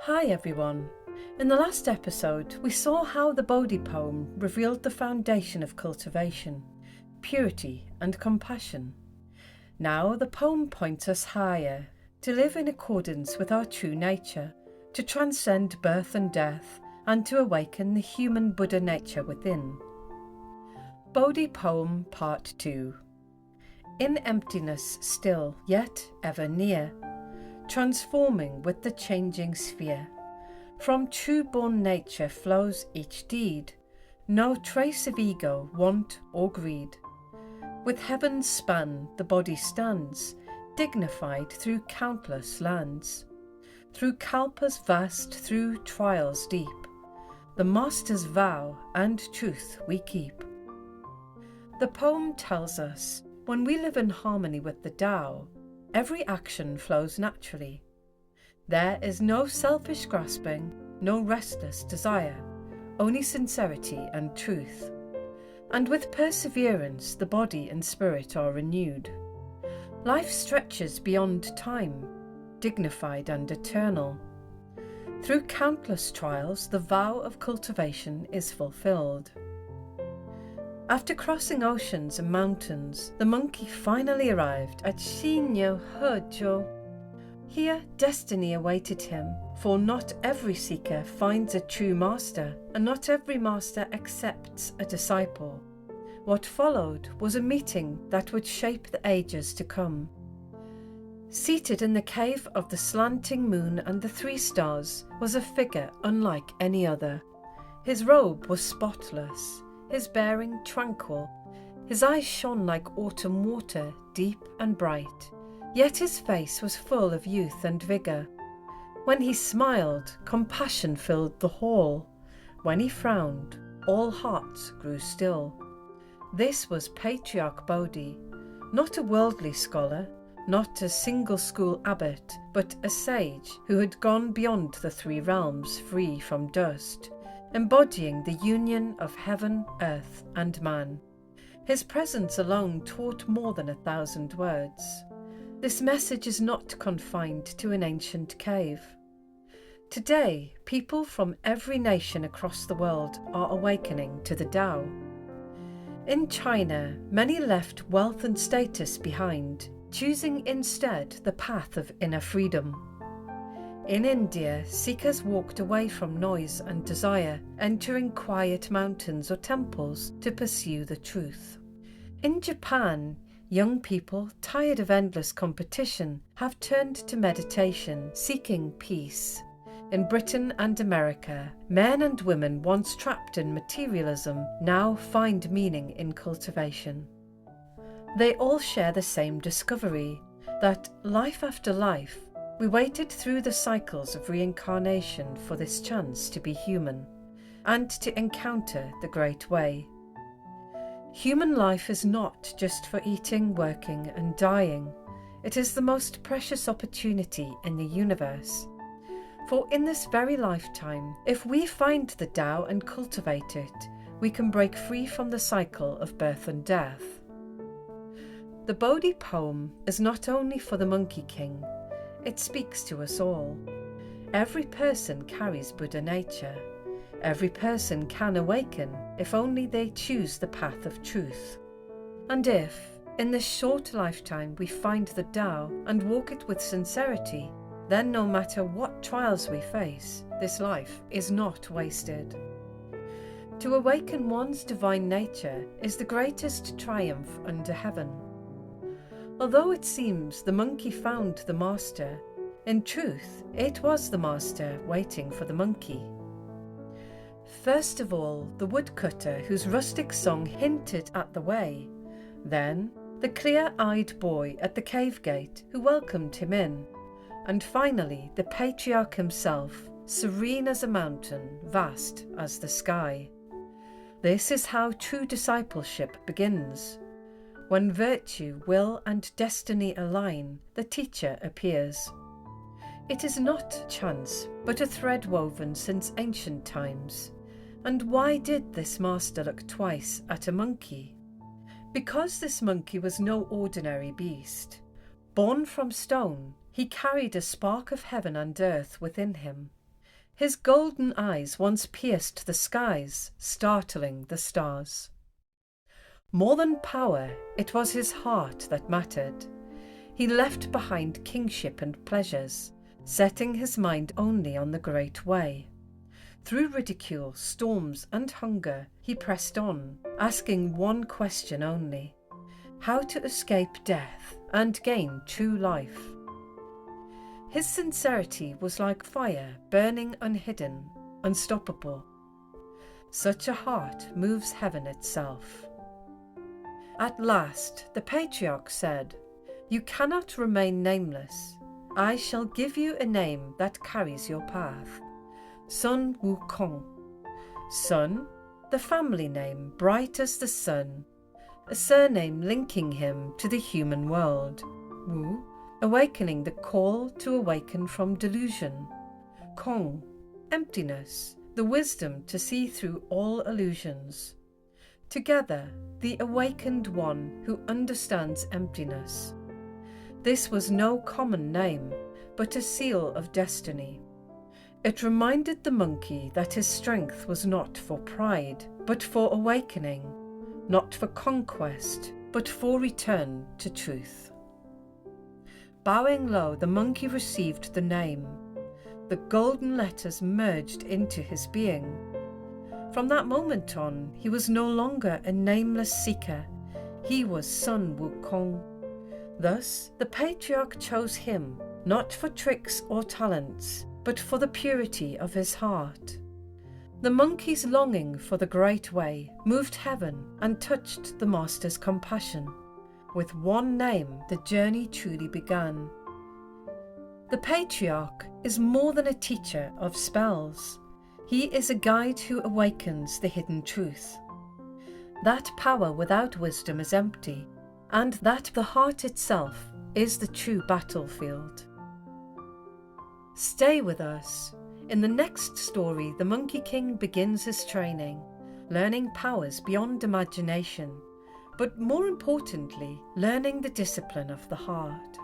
Hi everyone. In the last episode, we saw how the Bodhi poem revealed the foundation of cultivation, purity and compassion. Now the poem points us higher, to live in accordance with our true nature, to transcend birth and death, and to awaken the human Buddha nature within. Bodhi poem part 2. In emptiness still, yet ever near, transforming with the changing sphere. From true-born nature flows each deed, no trace of ego, want or greed. With heaven's span the body stands, dignified through countless lands. Through kalpas vast, through trials deep, the Master's vow and truth we keep. The poem tells us, when we live in harmony with the Tao, every action flows naturally. There is no selfish grasping, no restless desire, only sincerity and truth. And with perseverance the body and spirit are renewed. Life stretches beyond time, dignified and eternal. Through countless trials the vow of cultivation is fulfilled. After crossing oceans and mountains, the monkey finally arrived at Shinyo Hojo. Here destiny awaited him, for not every seeker finds a true master, and not every master accepts a disciple. What followed was a meeting that would shape the ages to come. Seated in the cave of the slanting moon and the 3 stars was a figure unlike any other. His robe was spotless, his bearing tranquil, his eyes shone like autumn water, deep and bright, yet his face was full of youth and vigour. When he smiled, compassion filled the hall. When he frowned, all hearts grew still. This was Patriarch Bodhi, not a worldly scholar, not a single school abbot, but a sage who had gone beyond the 3 realms free from dust, embodying the union of heaven, earth and man. His presence alone taught more than 1,000 words. This message is not confined to an ancient cave. Today, people from every nation across the world are awakening to the Tao. In China, many left wealth and status behind, choosing instead the path of inner freedom. In India, seekers walked away from noise and desire, entering quiet mountains or temples to pursue the truth. In Japan, young people, tired of endless competition, have turned to meditation, seeking peace. In Britain and America, men and women once trapped in materialism now find meaning in cultivation. They all share the same discovery, that life after life, we waited through the cycles of reincarnation for this chance to be human, and to encounter the Great Way. Human life is not just for eating, working and dying. It is the most precious opportunity in the universe. For in this very lifetime, if we find the Tao and cultivate it, we can break free from the cycle of birth and death. The Bodhi poem is not only for the Monkey King, it speaks to us all. Every person carries Buddha nature. Every person can awaken if only they choose the path of truth. And if, in this short lifetime, we find the Tao and walk it with sincerity, then no matter what trials we face, this life is not wasted. To awaken one's divine nature is the greatest triumph under heaven. Although it seems the monkey found the master, in truth it was the master waiting for the monkey. First of all, the woodcutter whose rustic song hinted at the way, then the clear-eyed boy at the cave gate who welcomed him in, and finally the patriarch himself, serene as a mountain, vast as the sky. This is how true discipleship begins. When virtue, will and destiny align, the teacher appears. It is not chance, but a thread woven since ancient times. And why did this master look twice at a monkey? Because this monkey was no ordinary beast. Born from stone, he carried a spark of heaven and earth within him. His golden eyes once pierced the skies, startling the stars. More than power, it was his heart that mattered. He left behind kingship and pleasures, setting his mind only on the great way. Through ridicule, storms and hunger, he pressed on, asking one question only: how to escape death and gain true life. His sincerity was like fire, burning unhidden, unstoppable. Such a heart moves heaven itself. At last, the Patriarch said, "You cannot remain nameless. I shall give you a name that carries your path. Sun Wukong." Sun, the family name, bright as the sun, a surname linking him to the human world. Wu, awakening the call to awaken from delusion. Kong, emptiness, the wisdom to see through all illusions. Together, the awakened one who understands emptiness. This was no common name, but a seal of destiny. It reminded the monkey that his strength was not for pride, but for awakening, not for conquest, but for return to truth. Bowing low, the monkey received the name. The golden letters merged into his being. From that moment on, he was no longer a nameless seeker. He was Sun Wukong. Thus, the Patriarch chose him, not for tricks or talents, but for the purity of his heart. The monkey's longing for the great way moved heaven and touched the Master's compassion. With one name, the journey truly began. The Patriarch is more than a teacher of spells. He is a guide who awakens the hidden truth. That power without wisdom is empty, and that the heart itself is the true battlefield. Stay with us. In the next story, the Monkey King begins his training, learning powers beyond imagination, but more importantly, learning the discipline of the heart.